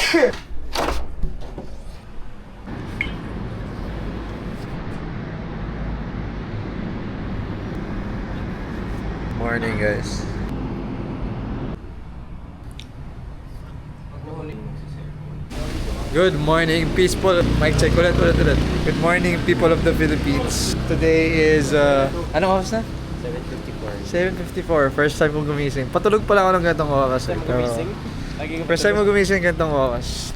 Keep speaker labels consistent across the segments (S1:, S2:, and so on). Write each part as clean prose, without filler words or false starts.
S1: Morning guys. Good morning, peaceful. Mic check ulit. Good morning, people of the Philippines. Today is anong oras na? 7:54. First time kong gumising. Patulog pala ako ng gantong oras. First time kong gumising gantong oras.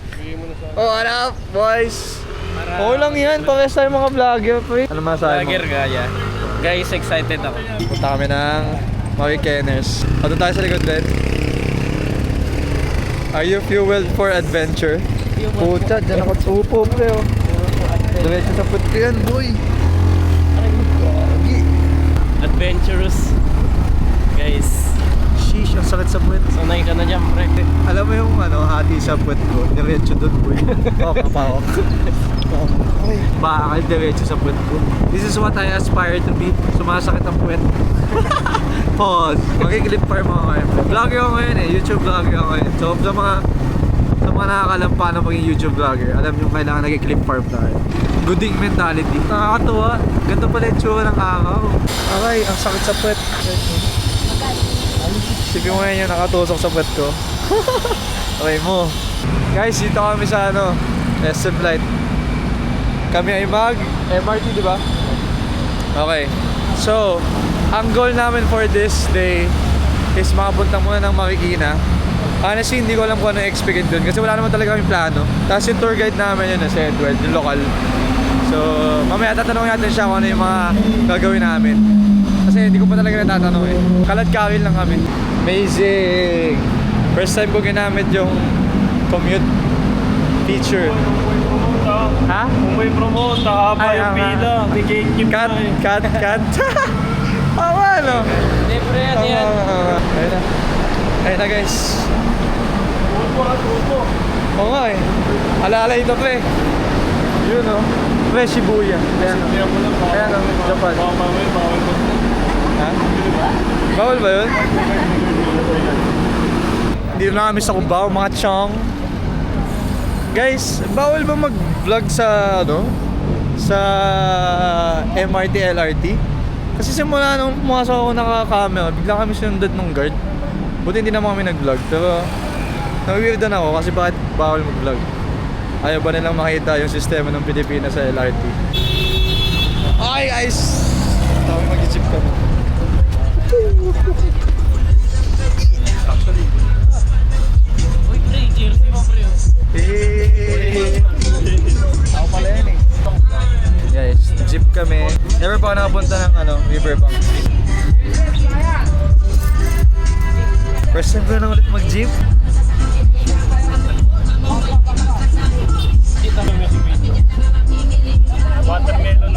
S1: Oh, what up, boys? Okay lang yan. Pares tayo mga vlogger, pre. Ano masasabi mo?
S2: Vlogger gaya. Guys, excited ako.
S1: Punta kami ng Marikenners. Doon tayo sa likod din. Are you fueled for adventure? Pucha, dyan ako tupo, pre. Diretso sa puti yan, boy.
S2: Adventurous. Guys.
S1: Sheesh, ang sakit sa puwet.
S2: Sanay ka na dyan, pre.
S1: Alam mo yung hati sa puwet ko, diretso doon, boy. Kapawak. Bakit diretso sa puwet ko? This is what I aspire to be. Sumasakit ang puwet. Pause. Magkiklip farm ako ngayon. Vlogger ako ngayon eh. YouTube vlogger ako ngayon. So sa mga nakakalam paano maging YouTube vlogger, alam nyo kailangan nag-clip farm tayo. Gooding mentality. Nakakatuwa. Ganito pala yung tsura ng araw. Okay, ang sakit sa puwet. Sipin mo ngayon yung nakatusok sa puwet ko. Okay mo. Guys, dito kami sa SM Light. Kami ay mag-MRT, di ba? Okay. So, ang goal namin for this day is makapunta muna ng Marikina. Honestly, hindi ko alam kung ano expect doon kasi wala naman talaga kaming plano. Tapos yung tour guide namin yun, si Edward, yung lokal. So, mamaya tatanungin natin siya kung ano yung mga gagawin namin. Kasi hindi ko pa talaga natatanong eh. Kalad-kawil lang kami. Amazing! First time ko ginamit yung commute feature. Ha?
S2: Kung may promote, haba yung pila. Tigikip
S1: Cut! Tama, no?
S2: Hindi, pre, ano yan?
S1: Ayun na. Ayun na, guys. Oo nga eh. Alaala ito, pre. Yun, no? Pre, Shibuya. Ayan, no? Japan. Ha? Bawal ba yun? Hindi na kami sa Cubao, mga chong. Guys, bawal ba mag-vlog sa sa MRT, LRT? Kasi simula nung pumasok ako naka-camera, bigla kami sinundan ng guard. Buti hindi naman kami nag-vlog, pero na-weirdan ako kasi bakit bawal mag-vlog? Ayaw ba nilang makita yung sistema ng Pilipinas sa LRT? Okay guys! Tawag mag-jeep kami.
S2: Uy, pre, jersey mo, pre.
S1: Ako pala yan eh. Guys, jeep kami. Never pa ako nakapunta ng Riverbank. First time ko na ulit mag-jeep.
S2: Watermelon.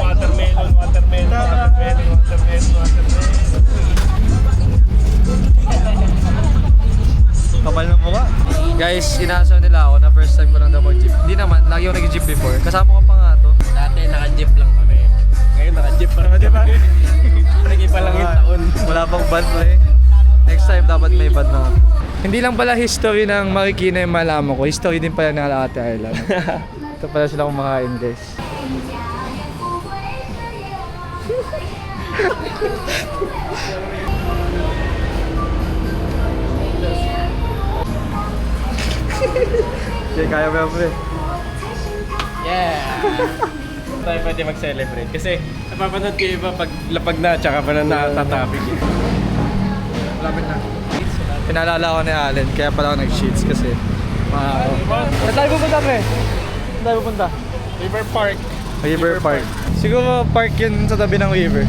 S1: Kapal ng mukha. Guys, inaasaw nila ako na first time ko lang daw mag-jeep. Hindi naman, lagi ako nag-jeep before. Kasama ko pa nga to.
S2: Dati naka-jeep lang kami. Ngayon naka-jeep pa rin. Diba? Nag-ipa lang yung taon.
S1: Wala pang ban eh. Next time dapat may ban na. Hindi lang pala history ng Marikina yung malaman ko. History din pala ng Alate Island. Ito pala sila kumakain guys. Okay, kaya mo yan, pre.
S2: Yeah! Tayo pwede mag-celebrate. Kasi napapanood ko iba pag lapag na tsaka pa na natatapig.
S1: Lapit na. Pinalala ko ni Allen, kaya pala ako nag-sheets kasi saan tayo pupunta, pre? Saan tayo pupunta?
S2: River Park.
S1: River Park. Siguro park yun sa tabi ng river.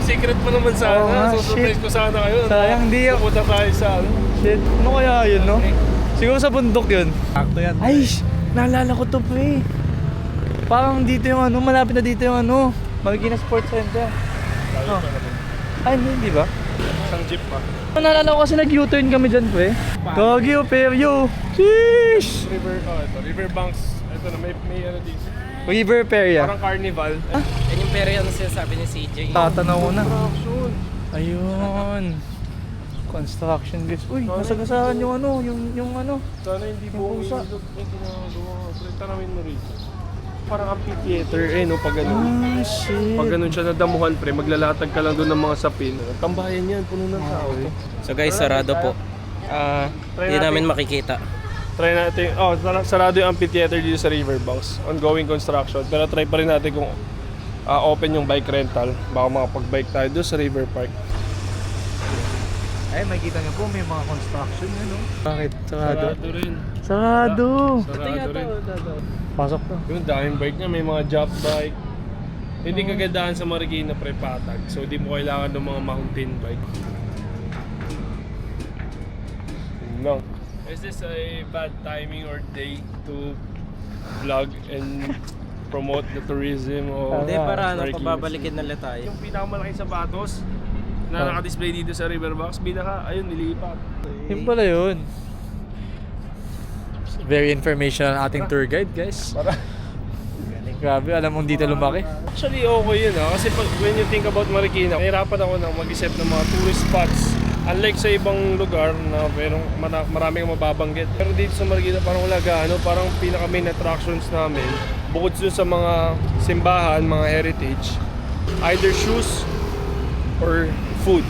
S2: Secret mo naman sana.
S1: Oo nga,
S2: Surprise
S1: shit.
S2: ko sana kayo.
S1: Sayang, hindi ako.
S2: Pupunta tayo sa
S1: Shit, ano kaya yun, no? Siguro sa bundok yun.
S2: Sakto yan.
S1: Ay, naalala ko to, pre. Parang dito yung malapit na dito yung Marikina Sports Center. Oh. Ay, hindi ba?
S2: Isang jeep pa.
S1: Naalala ko kasi nag-U-turn kami dyan, pre. Gagi, Peryo. Sheesh!
S2: River Banks. Ito na, may ano dito.
S1: River Peria.
S2: Parang carnival. Yan yung pera yung sinasabi ni CJ.
S1: Tatanaw ko na. Ayun. Construction guys. Uy, nasagasaan yung ano, yung ano.
S2: Sana hindi
S1: Yung
S2: buong
S1: pusa.
S2: ilog. May ginagawa. Pre, tanawin mo rito. Parang amphitheater no, pag ganun.
S1: Ah, shit.
S2: Pag ganun siya nadamuhan, pre, maglalatag ka lang doon ng mga sapin. Tambayan yan, puno ng tao.
S3: So guys, sarado po. Hindi namin makikita.
S2: Try natin, sarado yung amphitheater dito sa Riverbanks. Ongoing construction. Pero try pa rin natin kung open yung bike rental. Baka makapag-bike tayo doon sa River Park.
S1: Ay, makikita niyo po, may mga construction yun, no? Bakit? Sarado?
S2: Sarado rin.
S1: Sarado!
S2: Sarado rin.
S1: Pasok to.
S2: Yung daming bike niya, may mga job bike. Hindi kagandahan sa Marikina, pre, patag. So, di mo kailangan ng mga mountain bike. No. Is this a bad timing or day to vlog and promote the tourism of
S3: Hindi, para ano,
S2: Marikina?
S3: pababalikin na lang tayo.
S2: Yung pinakamalaking sapatos na naka-display dito sa Riverbanks, ayun, nilipat.
S1: Yun pala yun. Very informational ang ating tour guide, guys. Grabe, alam mong dito lumaki.
S2: Actually, okay yun kasi when you think about Marikina, nahirapan ako na mag-isip ng mga tourist spots. Unlike sa ibang lugar na marami kang mababanggit. Pero dito sa Marikina parang wala gaano, parang pinaka main attractions namin, bukod dun sa mga simbahan, mga heritage, either shoes or food.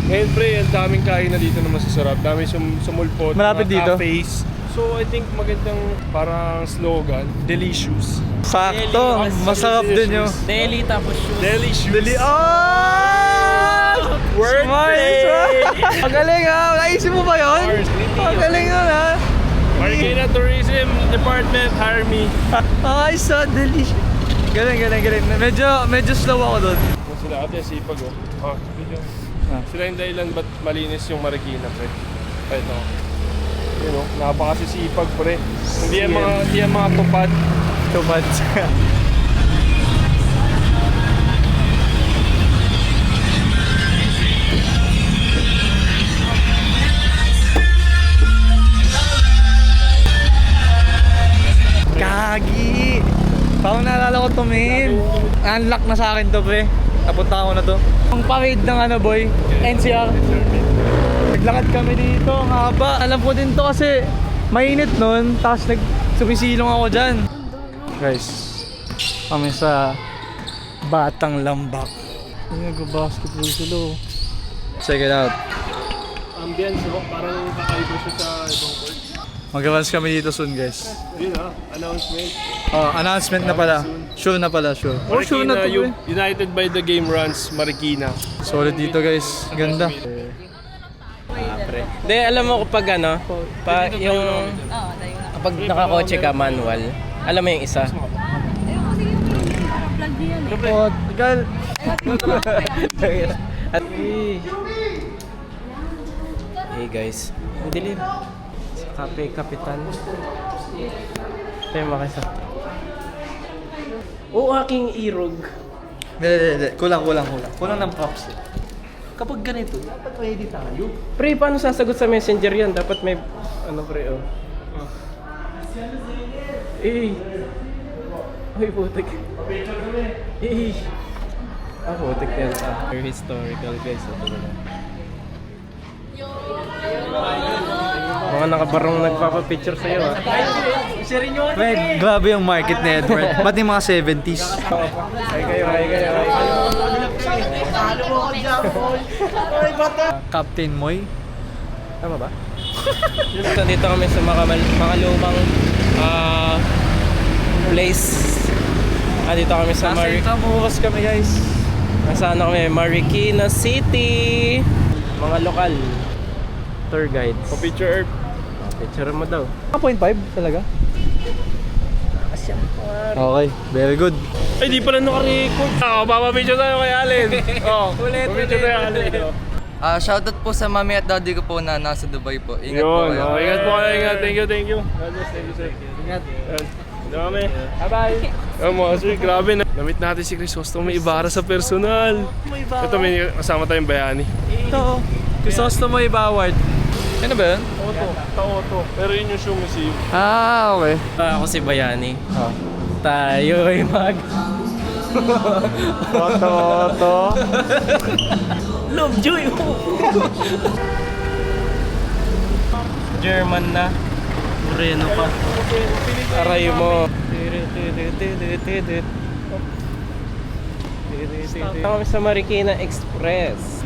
S2: Ngayon pre, ang daming kain na dito na masasarap. Daming sumulpot,
S1: Malapit
S2: mga
S1: dito?
S2: cafes. So I think magandang parang slogan, delicious.
S1: Sakto! Masarap din yun.
S3: Daily tapos shoes.
S2: Delicious.
S1: Oh!
S2: Wordplay!
S1: Ang galing ha! Naisip mo ba yun? Ang galing yun ha!
S2: Marikina Tourism Department, hire me.
S1: Ay, so delicious. Galing. Medyo slow ako doon.
S2: Kung sila ate, sipag video. Sila yung dahilan ba't malinis yung Marikina, pre. Ito. Yun napakasisipag, pre. Hindi yan mga tupad.
S1: Tupad. Kagi! Parang naalala ko to, men. Unlock na sa akin to, pre. Napunta ako na to. Ang parade ng ano, boy. NCR. Naglakad kami dito, ang haba. Alam ko din to kasi mainit nun. Tapos sumisilong ako dyan. Guys, kami sa Batang Lambak. Nag-basketball sila. Check it out.
S2: Ambience, parang kakaiba siya sa ibang court.
S1: Mag-avance kami dito soon, guys.
S2: Yun announcement.
S1: Announcement na pala. Sure na pala, sure. Oh, sure na to, pre.
S2: United by the Game Runs, Marikina.
S1: Solid dito, guys. Ganda.
S3: Hindi, alam mo kapag ano, yung kapag nakakotse ka manual, alam mo yung isa?
S1: Oh, gal.
S3: At hey guys, ang dilim. Sa Cafe Kapitan. Ito yung makisa. Aking irog.
S1: Hindi. Kulang. Kulang ng props eh. Kapag ganito, dapat ready tayo.
S3: Pre, paano sasagot sa messenger yan? Dapat may, pre, Uy, putik. Putik yan. Very historical, guys. Ito na. Mga nakabarong nagpapapicture sa'yo, ha?
S1: Wait, grabe yung market ni Edward. Pati mga 70s.
S3: Ay kayo.
S1: Captain Moy.
S3: Tama ba? Dito kami sa mga lumang place. Dito kami sa
S1: Tamuhos kami, guys.
S3: Nasaan kami? Marikina City. Mga lokal tour guides.
S2: Picture
S3: Picture mo daw.
S1: 0.5 talaga? Okay, very good.
S2: Ay, di pala naka-record. Papapicture tayo kay Allen. Papapicture tayo kay Allen.
S4: Shoutout po sa mami at daddy ko po na nasa Dubai po. Ingat po
S2: Yun,
S4: kayo.
S2: ingat po kayo, ingat. Thank you. God bless, thank you, sir.
S1: Ingat.
S2: Dami. Bye-bye. Mga sir, grabe na. Namit natin si Crisostomo Ibarra sa personal. Ito, may kasama tayong bayani.
S1: Ito. Crisostomo Ibaward. Ano ba yun?
S2: Auto. Pero yun yung show museum.
S1: Okay.
S3: Ako si Bayani. Tayo'y mag...
S1: Auto.
S3: Love Joy! German na. Moreno pa. Aray mo. Stop kami sa Marikina Express.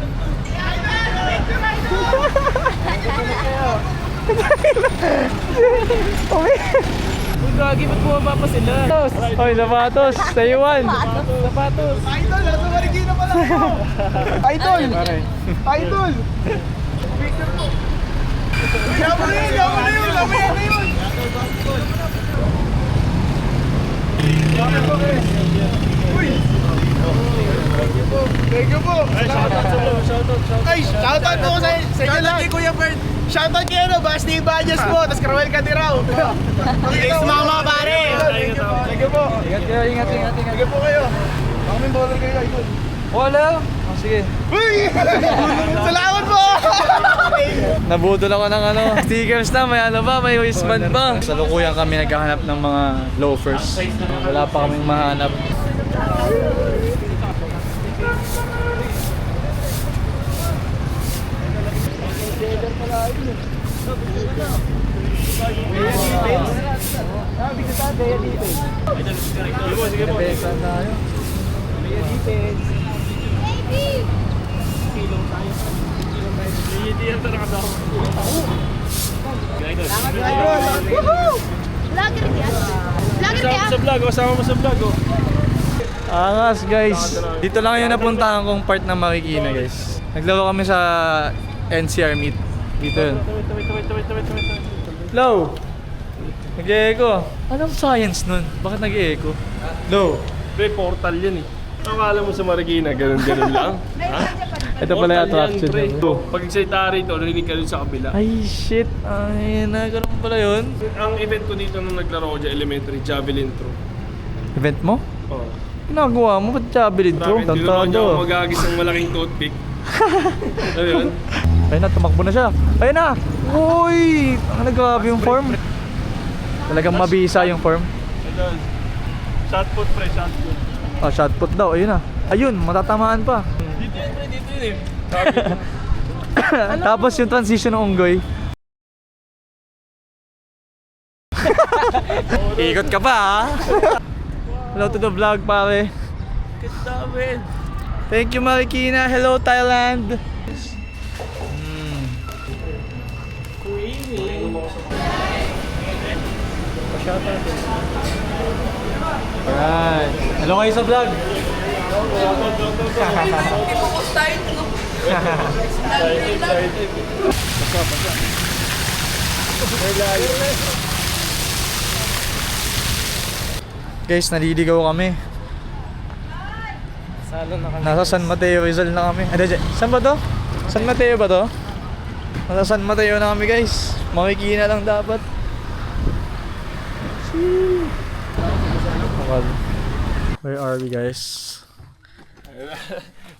S3: Uy, gagi, ba't bumaba pa sila?
S1: Hoy, sapatos! Taiwan!
S3: Sapatos!
S5: Idol! Nasa Marikina pala ako! Idol! Idol! Yaman na yun! Yaman na yun! Yaman na yun! Uy! Thank you po! Ay, shoutout po sa inyo lang kay Kuya Bert! Shoutout kay Basti Ibanez po! Tapos Caruel Cadirao! Thanks mama pare! Thank you po!
S1: Ingat kayo, ingat.
S5: Sige po kayo! Baka may baller kayo, Idol!
S1: Wala! Oh, sige.
S5: Uy! Salamat po!
S1: Nabudol ako ng stickers na, may ano ba, may wristband pa. Sa lukuyan kami naghahanap ng mga loafers. Wala pa kaming mahanap. Depensa tayo.
S6: Vlogger yan. Vlogger
S2: Kasama
S6: yan.
S2: mo sa vlog, kasama mo sa vlog. Oh.
S1: Angas guys. Dito lang yung napuntahan kong part ng Marikina guys. Naglaro kami sa NCR meet. Dito yun. Low! Nag-e-echo. Anong science nun? Bakit nag-e-echo? Low!
S2: Pre, portal yan eh. Akala mo sa Marikina, ganun lang.
S1: Ito pala yung attraction.
S2: Pre.
S1: niya.
S2: Pag excited rito, narinig ka rin sa kabila.
S1: Ay shit! Ay na, ganun pala yun.
S2: Ang event ko dito nung naglaro ko dyan, elementary, javelin throw.
S1: Event mo?
S2: Oh.
S1: Ginagawa mo? Ba't javelin throw?
S2: Grabe, tinuruan niya ako
S1: Tantado.
S2: magagis ng malaking toothpick. Ano yun?
S1: Ayun na, tumakbo na siya. Ayun na! Uy! Ang naggrabe yung form. Talagang mabisa yung form.
S2: Ayun. Shot put, pre, shot put.
S1: Ah, shot put daw. Ayun na. Ayun, matatamaan pa.
S2: Dito yun, pre, dito yun eh. Sabi ko.
S1: Tapos yung transition ng unggoy. Ikot ka pa ha? Hello to the vlog pare.
S2: Ganda, man.
S1: Thank you Marikina. Hello Thailand. Alright. Hello kayo sa vlog. Guys, naliligaw kami.
S3: Salo na kami.
S1: Nasa San Mateo Rizal na kami. Saan ba to? San Mateo ba to? Nasa San Mateo na kami guys. Makikina lang dapat. Where are we guys?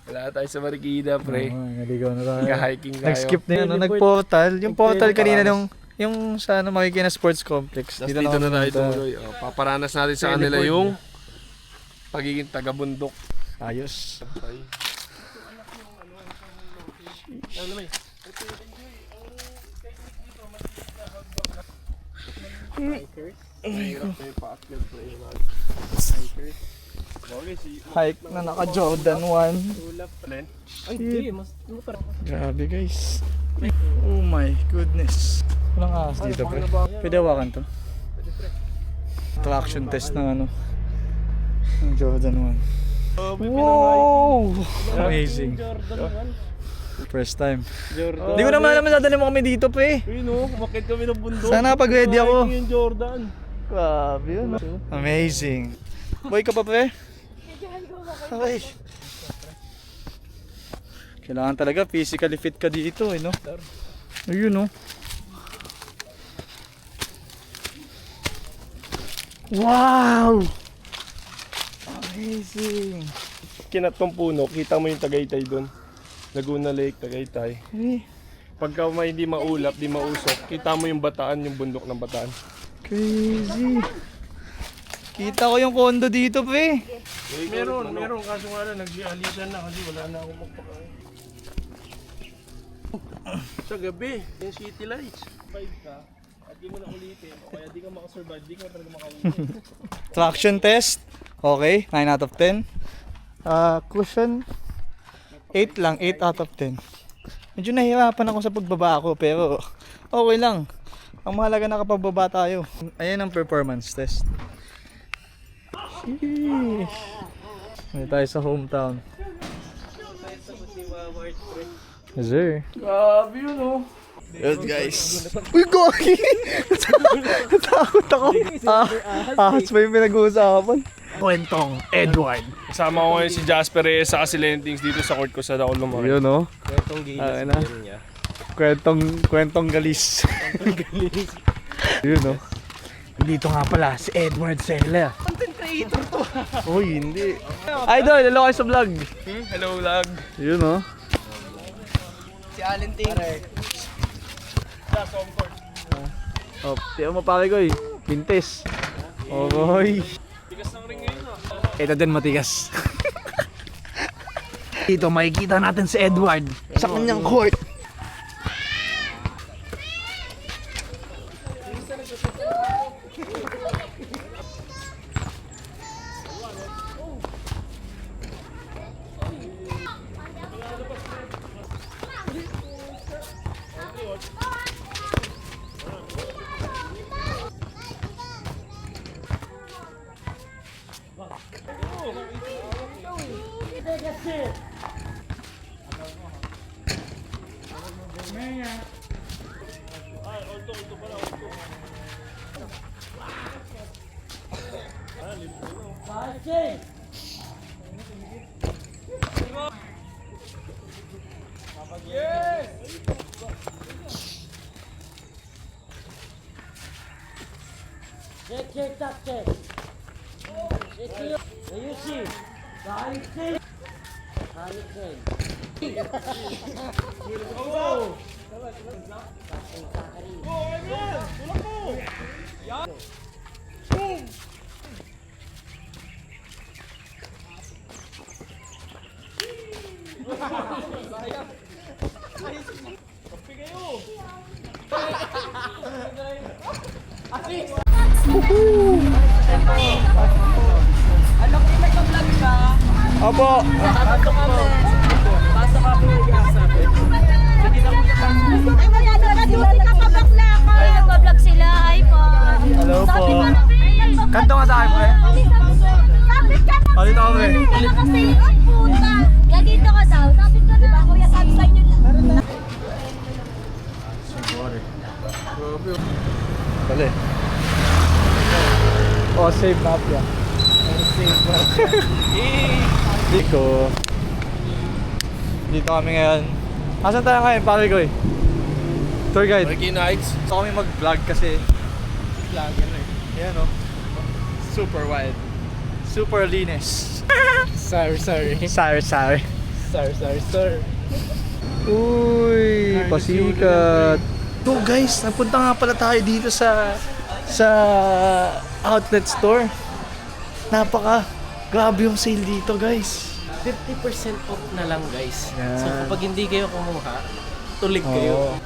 S2: Wala tayo sa Marikina, pre.
S1: Naligaw na tayo.
S2: Nag-hiking tayo.
S1: Nag-skip na yun. Nag-portal. Yung portal kanina yung sa Marikina Sports Complex.
S2: Dito na tayo tuloy. Oh, paparanas natin sa kanila yung pagiging taga-bundok.
S1: Ayos. Hike na naka Jordan 1.
S3: Ay, di. Mas
S1: Grabe guys. Oh my goodness. Walang ahas dito pre. Pwede hawakan to. Traction test ng ano. Ng Jordan 1. Wow! Amazing. First time.
S3: Jordan.
S1: Hindi ko naman alam na dadali mo kami dito pre.
S2: Uy no, umakit kami ng bundok.
S1: Sana pag ready ako.
S2: Yung Jordan.
S1: Grabe yun. Amazing. Boy ka pa pre? Okay. Kailangan talaga physically fit ka dito no? Ayun no. Wow! Amazing.
S2: Kinat tong puno, kita mo yung Tagaytay doon. Laguna Lake, Tagaytay.
S1: Hey,
S2: Pagka may hindi maulap, di mausok, kita mo yung Bataan, yung bundok ng Bataan.
S1: crazy. Kita ko yung condo dito pre.
S2: Meron, kaso nga lang, nag-alisan na kasi wala na akong magpakain. Sa gabi, yung city lights. 5 ka, at di mo na ulitin, o kaya di ka makasurvive, di ka talaga makaulit.
S1: Traction test. Okay, 9 out of 10. Cushion, 8 lang, 8 out of 10. Medyo nahihirapan ako sa pagbaba ko, pero okay lang. Ang mahalaga nakapagbaba tayo. Ayan ang performance test. Sheesh. May tayo sa hometown. Yes, sir.
S2: Grabe yun, oh.
S1: Good guys. Uy, gogi! Natakot ako. Ahas pa yung pinag-uusapan. Kwentong Edward.
S2: Kasama ko ngayon si Jasper Reyes sa Lentings dito sa court ko sa Daol Lumaki.
S1: Yun, no?
S3: Kwentong gilas
S1: na.
S3: niya.
S1: Kwentong galis. Yun, no? Dito nga pala si Edward Sela.
S5: Content creator to.
S1: Uy, hindi. Idol, hello kayo sa vlog.
S2: Hello, lag.
S1: Yun, no?
S5: Si Allen Ting.
S1: Oh, tiyo mo pare ko eh. Pintes. Oy.
S2: Tigas ng ring ngayon, ah.
S1: Ito din matigas. Dito makikita natin si Edward sa kanyang court. Opo.
S6: Ay, wala talaga. Duty ka pa bakla ka. Ay, nagbablog sila. Hi po.
S1: Hello po. Kanto nga sa akin, pre.
S6: Sapit ka na.
S1: Alito ako, pre.
S6: Sapit ka na kasi. Ay, puta. Yan dito ka daw. Sapit ka na. Diba, kuya, sabi sa inyo lang.
S1: Dali. Oh, save mafia. Save mafia. Dito. Dito kami ngayon. Asan tayo ngayon, pare ko eh? Tour guide.
S2: Ricky Nights.
S1: Gusto kami mag-vlog kasi vlogger eh. Yan o. Super wild. Super linis.
S3: Sorry.
S1: Sorry.
S3: Sir.
S1: Uy, pasikat. So guys, napunta nga pala tayo dito sa outlet store. Grabe yung sale dito, guys.
S3: 50% off na lang, guys.
S1: Yan.
S3: So kapag hindi kayo kumuha, tulig kayo.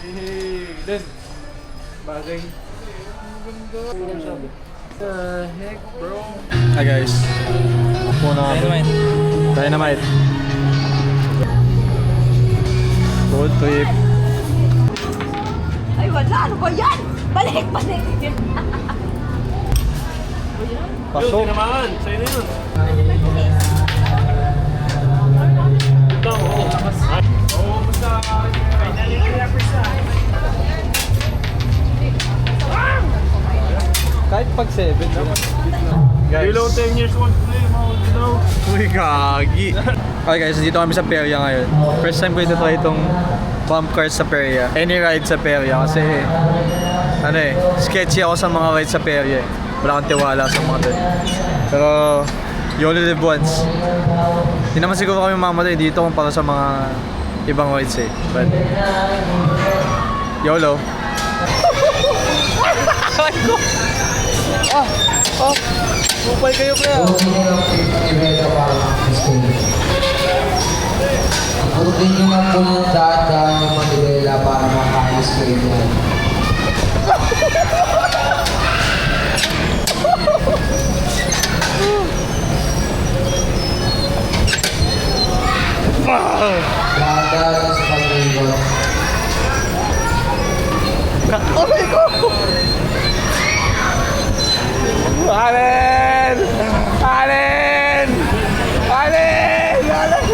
S1: Hey, then bagay. The heck, bro? Hi guys. Muna Dynamite. Road trip.
S6: Ay, wala. Ano ba yan? Balik.
S1: Pasok.
S2: naman, sa'yo na yun.
S1: Kahit pag 7 guys.
S2: Below 10 years old na yun, mga below.
S1: Uy, gagi. Okay guys, dito kami sa Peria ngayon. First time ko ito try itong bump cars sa Peria. Any ride sa Peria kasi sketchy ako sa mga rides sa Peria eh. Wala akong tiwala sa mga doon. Pero you only live once. Hindi naman siguro kami mamatay dito kumpara sa mga ibang rides eh. But YOLO. Kupal kayo kaya.
S7: Abutin nyo lang po ng daan-daan yung Manila para makaalis kayo dyan. Daan-daan sa pag-iwan.
S1: Allen! Allen! Allen! Allen!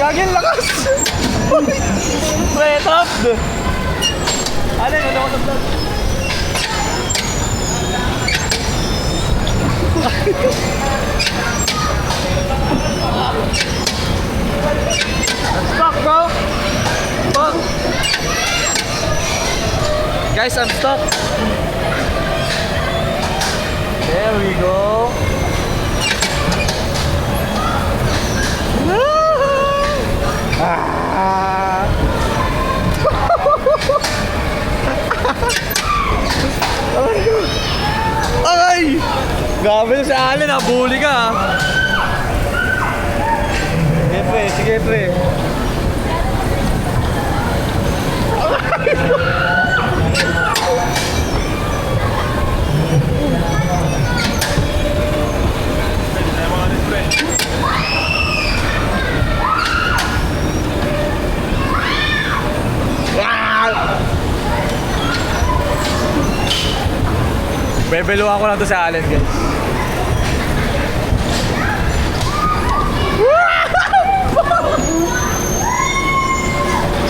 S1: Gagin lakas! Pre, top! Allen, ano ko top? Let's talk, bro! Fuck! Guys, I'm stuck! There we go! Ah! Ay! Grabe na si Allen, nabuli ka ha! Sige pre, sige pre. Bebelo ako lang to sa Allen, guys.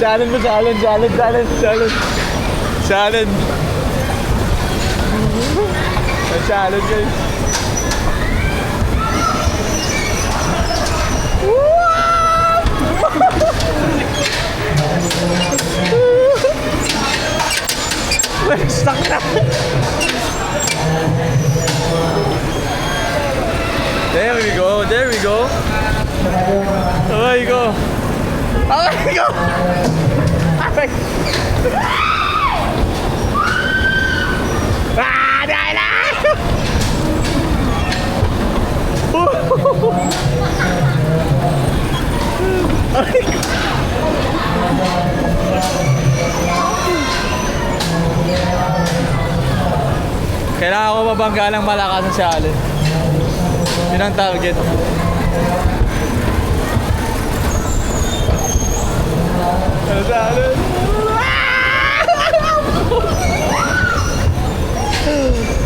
S1: Challenge mo, challenge, challenge, challenge, challenge. Challenge. Challenge, guys. Wait, stuck na. There we go, there we go. There we go. Oh my God! Ah, dahil na! Kailangan ko mabangga ng malakasan si Allen. Yun ang target.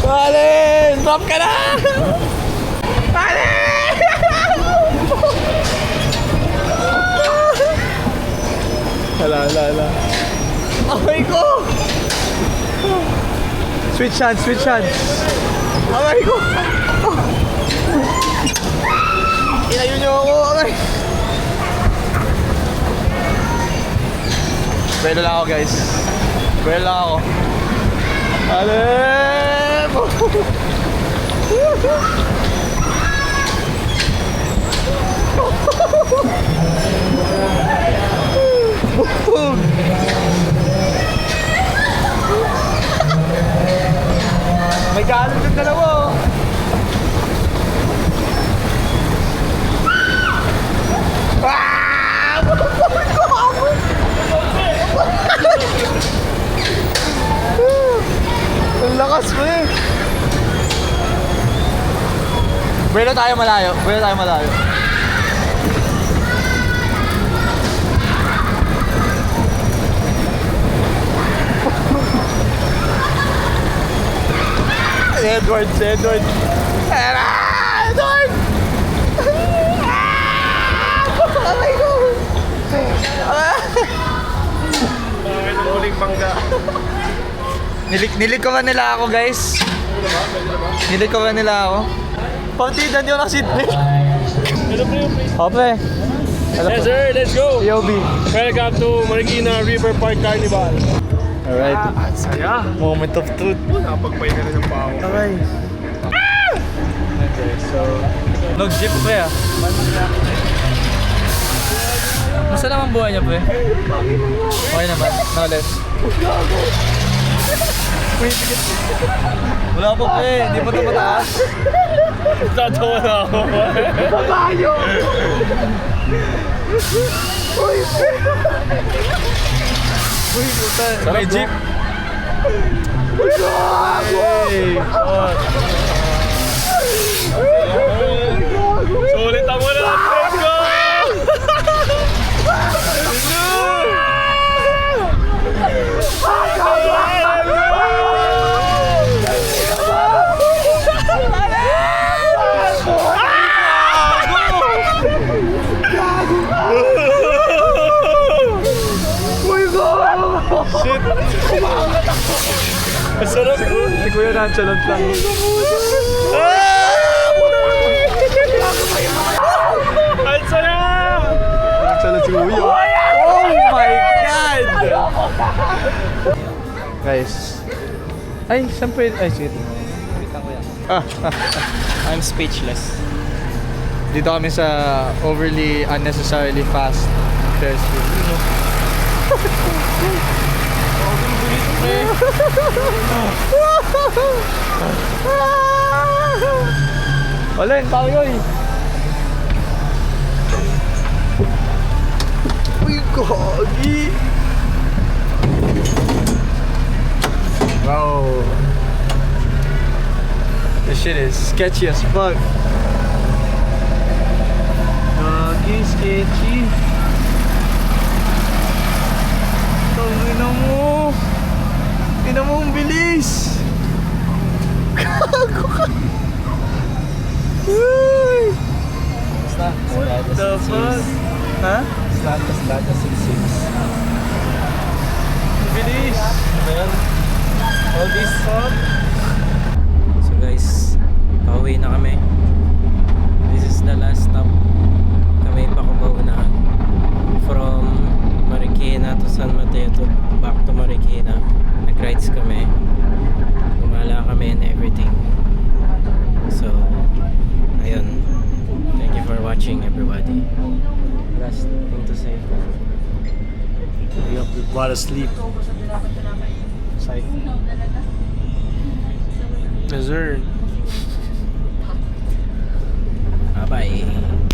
S1: Allen! Drop ka na! Allen! Hala. Aray ko! Switch hands, switch hands. Aray ko! Ilayo niyo ako, aray! Pwede lang ako, guys. Pwede lang ako. Alem! May kanan yung dalawa. Ang lakas mo eh. Pwede tayo malayo. Pwede tayo malayo. Edward, si Edward. Edward! Oh my God!
S2: Bakit ang huling bangga?
S1: Nilikoran nila ako, guys. Nilikoran nila ako. Partidan yun ang seatbelt.
S2: Hello, pre.
S1: O, pre.
S2: Yes, sir. Let's go.
S1: POV.
S2: Welcome to Marikina River Park Carnival.
S1: Alright.
S2: Saya.
S1: Moment of truth.
S2: Nakapagpahinga rin ng pao.
S1: Okay. Okay, so... Nag-jeep, pre, ah. Masa naman buhay niya, pre? Okay naman. Knowledge. Wala pa pa eh, hindi pa ito mataas.
S2: Tatawa na ako.
S1: Uy, puta. May jeep. Hey.
S2: Sulit ang wala. Let's go! Shit! Masarap!
S1: Si Kuya nonchalant lang.
S2: Ang saya!
S1: Nonchalant si Kuya. Oh my God! Guys. Ay, siyempre. Ay, shit.
S3: I'm speechless.
S1: Dito kami sa overly unnecessarily fast Ferris wheel. Wala yung tayo eh. Uy, gogi! Wow. This shit is sketchy as fuck. Gogi, sketchy. Tawin mo. Ina mo ang bilis. Gago ka. Uy. What the fuck? Ha?
S3: It's not as bad as it seems.
S1: Bilis.
S3: All this fun. So guys, pauwi na kami. This is the last stop. Kami pa Cubao na. From Marikina to San Mateo to back to Marikina. Nag-rides kami. Gumala kami and everything. So, ayun. Thank you for watching, everybody. Last thing to say.
S2: We have to fall asleep.
S1: Dessert.
S3: Bye-bye.